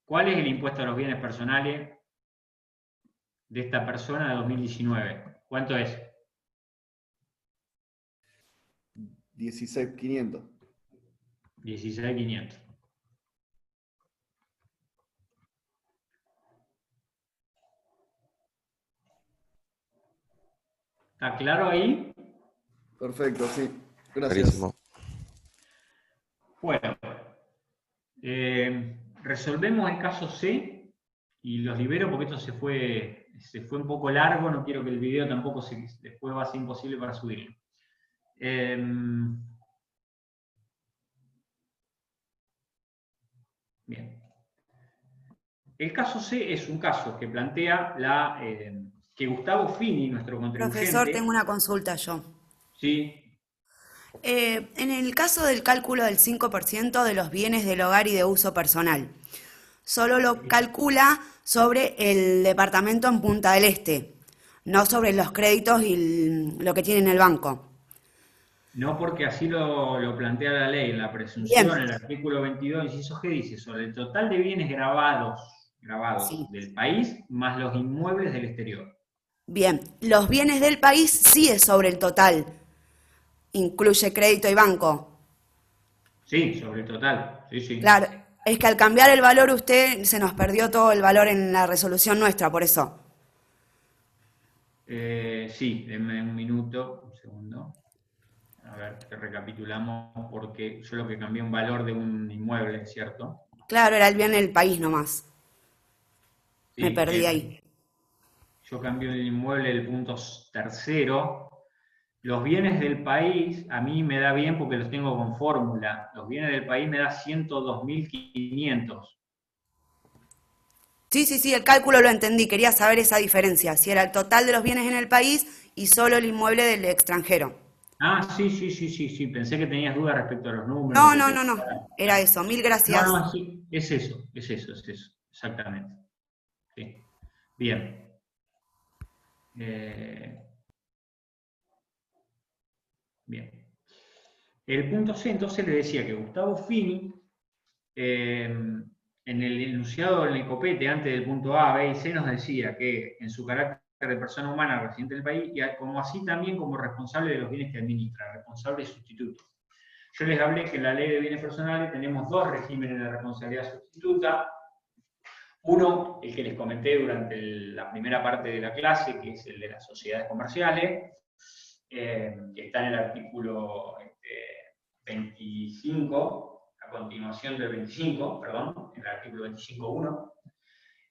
¿Cuál es el impuesto a los bienes personales de esta persona de 2019? ¿Cuánto es? 16.500. 16.500. ¿Está claro ahí? Perfecto, sí. Gracias. Clarísimo. Bueno, resolvemos el caso C y los libero porque esto se fue un poco largo, no quiero que el video tampoco después va a ser imposible para subirlo. Bien. El caso C es un caso que plantea que Gustavo Fini, nuestro contribuyente... Profesor, tengo una consulta yo. Sí. En el caso del cálculo del 5% de los bienes del hogar y de uso personal, solo lo calcula sobre el departamento en Punta del Este, no sobre los créditos y lo que tiene en el banco. No, porque así lo plantea la ley, en la presunción, Bien. el artículo 22, inciso G, dice sobre el total de bienes grabados Sí. del país, más los inmuebles del exterior. Bien, los bienes del país sí es sobre el total, incluye crédito y banco. Sí, sobre el total, sí, sí. Claro, es que al cambiar el valor se nos perdió todo el valor en la resolución nuestra, por eso. Sí, denme un minuto, un segundo. A ver, que recapitulamos, porque yo lo que cambié un valor de un inmueble, ¿cierto? Claro, era el bien del país nomás. Sí, Me perdí ahí. yo cambié el inmueble del punto tercero. Los bienes del país, a mí me da bien porque los tengo con fórmula. Los bienes del país me da 102.500. Sí, el cálculo lo entendí, quería saber esa diferencia, si era el total de los bienes en el país y solo el inmueble del extranjero. Ah, sí, pensé que tenías dudas respecto a los números. No, era eso, mil gracias. No, sí, es eso, exactamente. Sí. Bien. Bien. El punto C, entonces le decía que Gustavo Fini, en el enunciado en el copete antes del punto A, B y C, nos decía que en su carácter de persona humana residente del país, y como así también como responsable de los bienes que administra, responsable sustituto. Yo les hablé que en la ley de bienes personales tenemos dos regímenes de responsabilidad sustituta. Uno, el que les comenté durante la primera parte de la clase, que es el de las sociedades comerciales, que está en el artículo 25, a continuación del 25, perdón, en el artículo 25.1.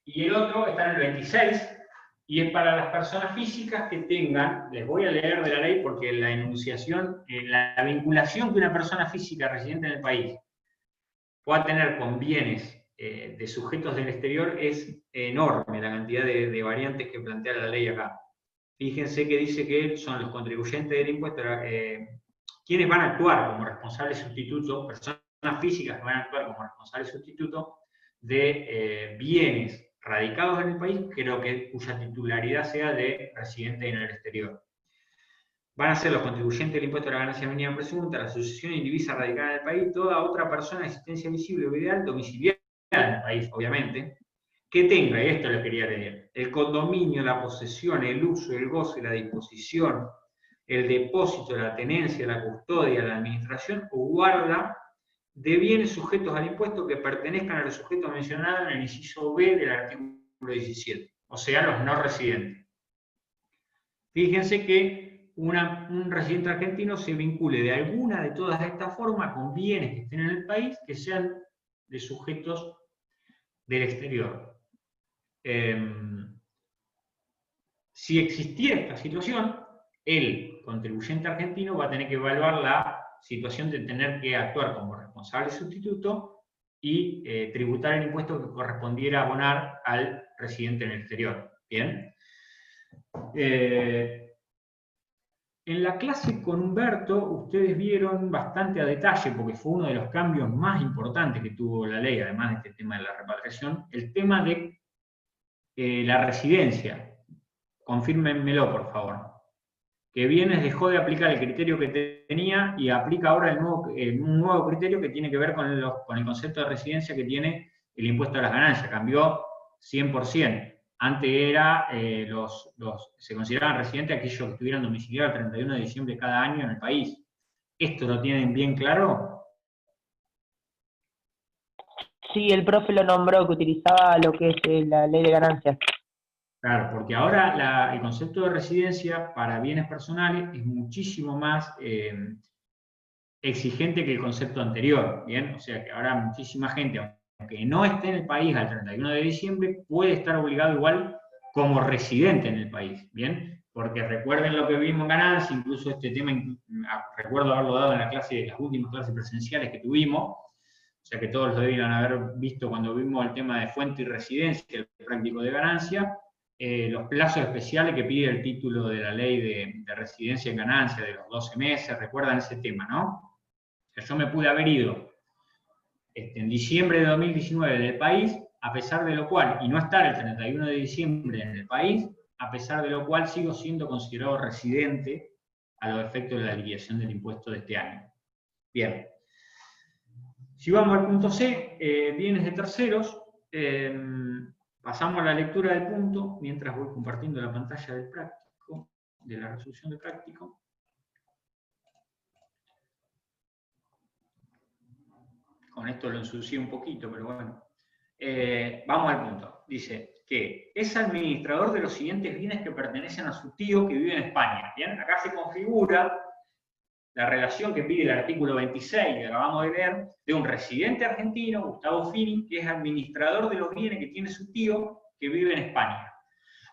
Y el otro está en el 26, y es para las personas físicas que tengan, les voy a leer de la ley porque la enunciación, la vinculación que una persona física residente en el país pueda tener con bienes de sujetos del exterior es enorme la cantidad de variantes que plantea la ley acá. Fíjense que dice que son los contribuyentes del impuesto, quienes van a actuar como responsables sustitutos, personas físicas que van a actuar como responsables sustitutos de bienes radicados en el país, pero cuya titularidad sea de residente en el exterior. Van a ser los contribuyentes del impuesto a la ganancia mínima presunta, la sucesión indivisa radicada en el país, toda otra persona de existencia visible o ideal, domiciliada en el país, obviamente, que tenga, y esto lo quería leer, el condominio, la posesión, el uso, el goce, la disposición, el depósito, la tenencia, la custodia, la administración o guarda de bienes sujetos al impuesto que pertenezcan a los sujetos mencionados en el inciso B del artículo 17, o sea, los no residentes. Fíjense que un residente argentino se vincule de alguna de todas estas formas con bienes que estén en el país que sean de sujetos del exterior. Si existiera esta situación, el contribuyente argentino va a tener que evaluar la situación de tener que actuar como responsable sustituto y tributar el impuesto que correspondiera abonar al residente en el exterior. ¿Bien? En la clase con Humberto, ustedes vieron bastante a detalle, porque fue uno de los cambios más importantes que tuvo la ley, además de este tema de la repatriación, el tema de la residencia. Confírmenmelo, por favor. Que Bienes dejó de aplicar el criterio que tenía y aplica ahora un nuevo criterio que tiene que ver con el concepto de residencia que tiene el impuesto a las ganancias. Cambió 100%. Antes era, se consideraban residentes aquellos que estuvieran domiciliados el 31 de diciembre de cada año en el país. ¿Esto lo tienen bien claro? Sí, el profe lo nombró, que utilizaba lo que es la ley de ganancias. Claro, porque ahora el concepto de residencia para bienes personales es muchísimo más exigente que el concepto anterior, ¿bien? O sea que ahora muchísima gente, aunque no esté en el país al 31 de diciembre, puede estar obligado igual como residente en el país, ¿bien? Porque recuerden lo que vimos en ganancia, incluso este tema, recuerdo haberlo dado en la clase, de las últimas clases presenciales que tuvimos, o sea que todos lo debieron haber visto cuando vimos el tema de fuente y residencia, el práctico de ganancia, los plazos especiales que pide el título de la ley de residencia en ganancia de los 12 meses, recuerdan ese tema, ¿no? O sea, yo me pude haber ido en diciembre de 2019 del país, a pesar de lo cual, y no estar el 31 de diciembre en el país, a pesar de lo cual sigo siendo considerado residente a los efectos de la liquidación del impuesto de este año. Bien. Si vamos al punto C, bienes de terceros, pasamos a la lectura del punto, mientras voy compartiendo la pantalla del práctico, de la resolución del práctico. Con esto lo ensucié un poquito, pero bueno. Vamos al punto. Dice que es administrador de los siguientes bienes que pertenecen a su tío que vive en España. Bien, acá se configura la relación que pide el artículo 26, que acabamos de leer, de un residente argentino, Gustavo Fini, que es administrador de los bienes que tiene su tío que vive en España.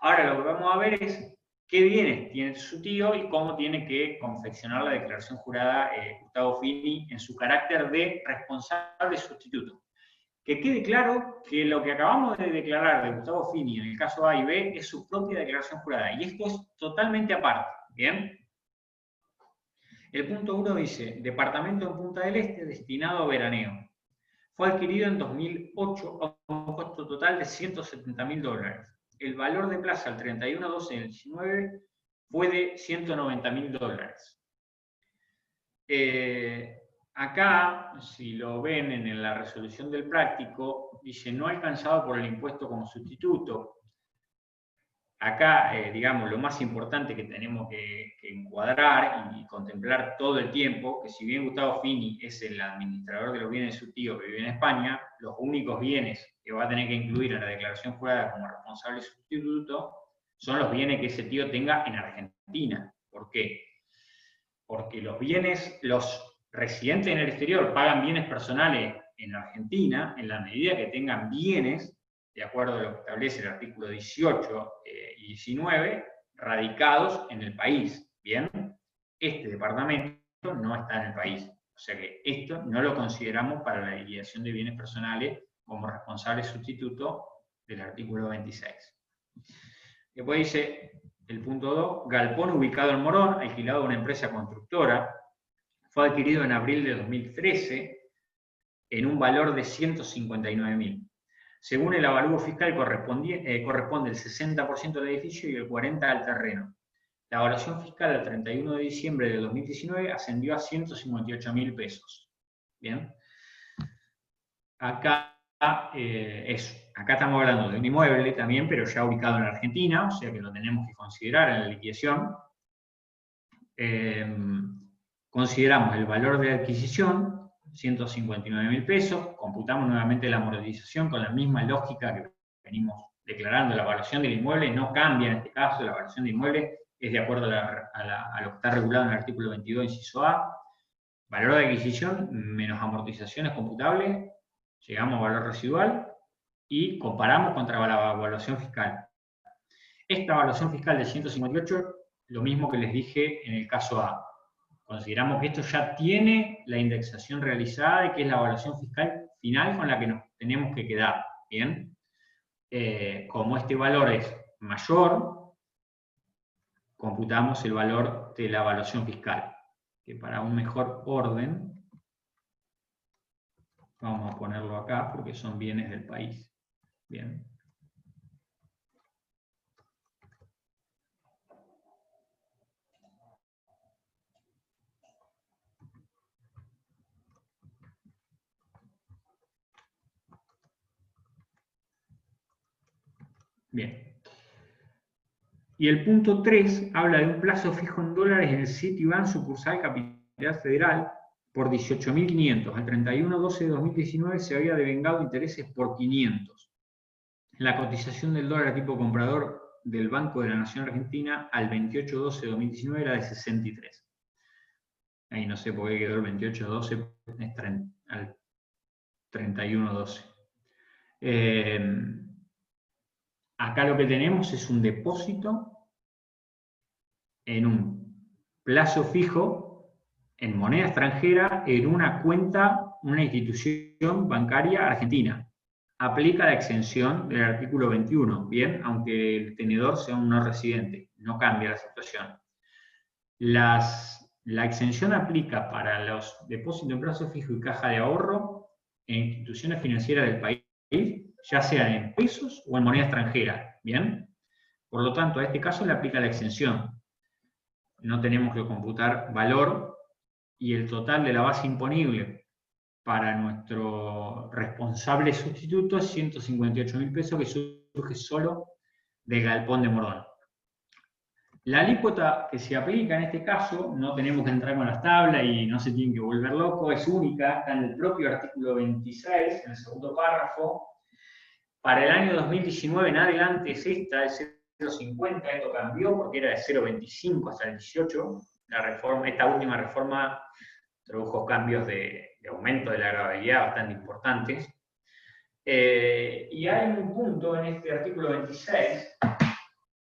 Ahora lo que vamos a ver es qué bienes tiene su tío y cómo tiene que confeccionar la declaración jurada Gustavo Fini en su carácter de responsable sustituto. Que quede claro que lo que acabamos de declarar de Gustavo Fini en el caso A y B es su propia declaración jurada, y esto es totalmente aparte, ¿bien? El punto 1 dice, departamento en Punta del Este destinado a veraneo. Fue adquirido en 2008 a un costo total de $170.000. El valor de plaza al 31/12/19 fue de $190.000. Acá, si lo ven en la resolución del práctico, dice no alcanzado por el impuesto como sustituto. Acá, digamos, lo más importante que tenemos que encuadrar y contemplar todo el tiempo, que si bien Gustavo Fini es el administrador de los bienes de su tío que vive en España, los únicos bienes que va a tener que incluir en la declaración jurada como responsable sustituto son los bienes que ese tío tenga en Argentina. ¿Por qué? Porque los residentes en el exterior pagan bienes personales en Argentina en la medida que tengan bienes, de acuerdo a lo que establece el artículo 18 y 19, radicados en el país. Bien, este departamento no está en el país. O sea que esto no lo consideramos para la liquidación de bienes personales como responsable sustituto del artículo 26. Después dice el punto 2, galpón ubicado en Morón, alquilado a una empresa constructora, fue adquirido en abril de 2013 en un valor de $159.000. Según el avalúo fiscal corresponde el 60% del edificio y el 40% al terreno. La evaluación fiscal al 31 de diciembre de 2019 ascendió a $158.000 pesos. Bien. Acá estamos hablando de un inmueble también, pero ya ubicado en Argentina, o sea que lo tenemos que considerar en la liquidación. Consideramos el valor de adquisición, $159.000 pesos, computamos nuevamente la amortización con la misma lógica que venimos declarando. La evaluación del inmueble no cambia en este caso, la evaluación del inmueble es de acuerdo a lo que está regulado en el artículo 22, inciso A. Valor de adquisición menos amortizaciones computables, llegamos a valor residual y comparamos contra la evaluación fiscal. Esta evaluación fiscal de 158, lo mismo que les dije en el caso A. Consideramos que esto ya tiene la indexación realizada y que es la evaluación fiscal final con la que nos tenemos que quedar. ¿Bien? Como este valor es mayor, computamos el valor de la evaluación fiscal, que para un mejor orden, vamos a ponerlo acá porque son bienes del país. Bien. Bien. Y el punto 3 habla de un plazo fijo en dólares en el Citibank sucursal Capital Federal por 18.500. Al 31/12/2019 se había devengado intereses por 500. La cotización del dólar a tipo comprador del Banco de la Nación Argentina al 28/12/2019 era de 63. Ahí no sé por qué quedó el 28/12 al 31/12. Acá lo que tenemos es un depósito en un plazo fijo, en moneda extranjera, en una cuenta, una institución bancaria argentina. Aplica la exención del artículo 21, bien, aunque el tenedor sea un no residente, no cambia la situación. La exención aplica para los depósitos en plazo fijo y caja de ahorro en instituciones financieras del país, ya sean en pesos o en moneda extranjera, ¿bien? Por lo tanto, a este caso le aplica la exención. No tenemos que computar valor y el total de la base imponible para nuestro responsable sustituto es 158.000 pesos que surge solo del galpón de Mordón. La alícuota que se aplica en este caso, no tenemos que entrar con las tablas y no se tienen que volver locos, es única, está en el propio artículo 26, en el segundo párrafo. Para el año 2019 en adelante es esta, es 0,50, esto cambió porque era de 0,25 hasta el 18. Esta última reforma introdujo cambios de aumento de la gravabilidad bastante importantes. Y hay un punto en este artículo 26,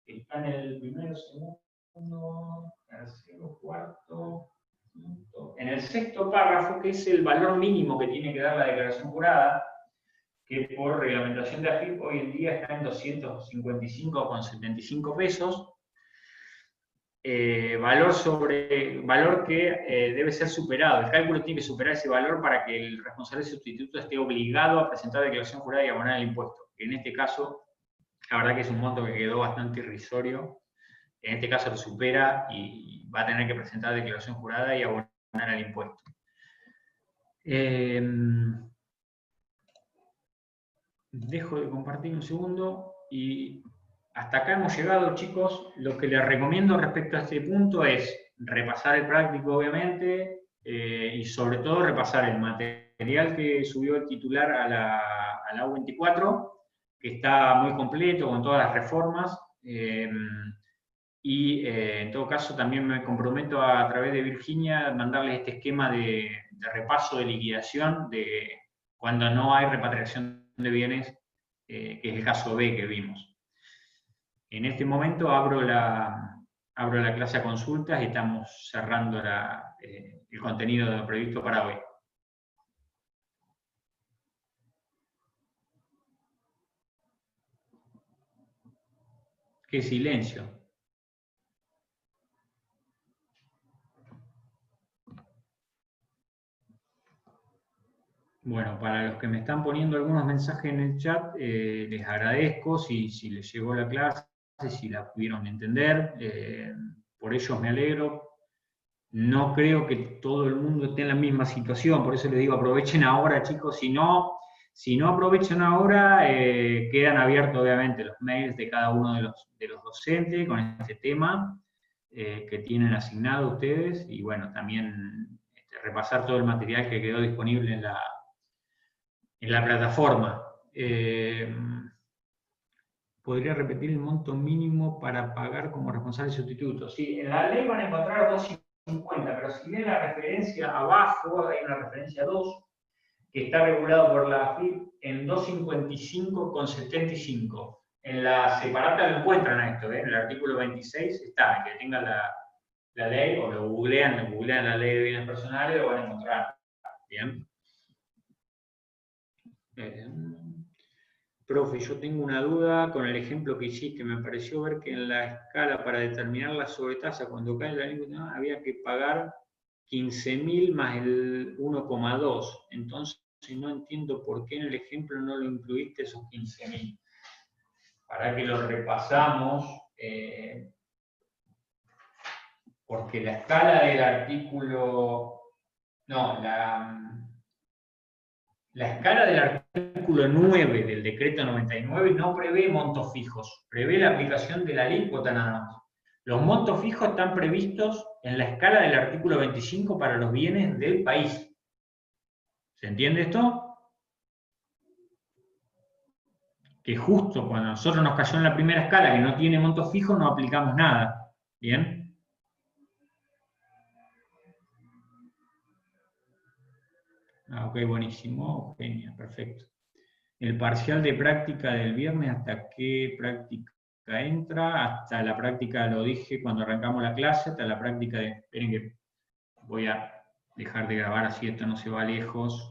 que está en el primero, segundo, tercero, cuarto, quinto, en el sexto párrafo, que es el valor mínimo que tiene que dar la declaración jurada, que por reglamentación de AFIP hoy en día está en 255,75 pesos. Valor que debe ser superado. El cálculo tiene que superar ese valor para que el responsable sustituto esté obligado a presentar declaración jurada y abonar el impuesto. En este caso, la verdad que es un monto que quedó bastante irrisorio. En este caso lo supera y va a tener que presentar declaración jurada y abonar el impuesto. Dejo de compartir un segundo y hasta acá hemos llegado, chicos. Lo que les recomiendo respecto a este punto es repasar el práctico, obviamente, y sobre todo repasar el material que subió el titular a la U24, que está muy completo con todas las reformas, y en todo caso también me comprometo a través de Virginia a mandarles este esquema de repaso de liquidación de cuando no hay repatriación de bienes, que es el caso B que vimos. En este momento abro la clase a consultas y estamos cerrando el contenido del proyecto para hoy. ¡Qué silencio! Bueno, para los que me están poniendo algunos mensajes en el chat, les agradezco si les llegó la clase, si la pudieron entender, por ellos me alegro. No creo que todo el mundo esté en la misma situación, por eso les digo, aprovechen ahora, chicos. Si no aprovechan ahora, quedan abiertos obviamente los mails de cada uno de los docentes con este tema que tienen asignado ustedes, y bueno, también repasar todo el material que quedó disponible en la plataforma. ¿Podría repetir el monto mínimo para pagar como responsable sustituto? Sí, en la ley van a encontrar 250, pero si ven la referencia abajo, hay una referencia 2, que está regulado por la AFIP en 255,75. En la separata lo encuentran esto, en el artículo 26 está, que tenga la ley, o lo googlean la ley de bienes personales, lo van a encontrar. Bien. Profe, yo tengo una duda con el ejemplo que hiciste. Me pareció ver que en la escala para determinar la sobretasa, cuando cae la alícuota, había que pagar 15.000 más el 1,2. Entonces no entiendo por qué en el ejemplo no lo incluiste esos 15.000. Para que lo repasamos, porque la escala del artículo... No, la escala del artículo 9 del decreto 99 no prevé montos fijos, prevé la aplicación de la alícuota nada más. Los montos fijos están previstos en la escala del artículo 25 para los bienes del país. ¿Se entiende esto? Que justo cuando a nosotros nos cayó en la primera escala que no tiene montos fijos, no aplicamos nada. ¿Bien? Ah, ok, buenísimo. Genial, perfecto. El parcial de práctica del viernes, ¿hasta qué práctica entra? Hasta la práctica, lo dije cuando arrancamos la clase, hasta la práctica de... Esperen que voy a dejar de grabar así esto no se va lejos.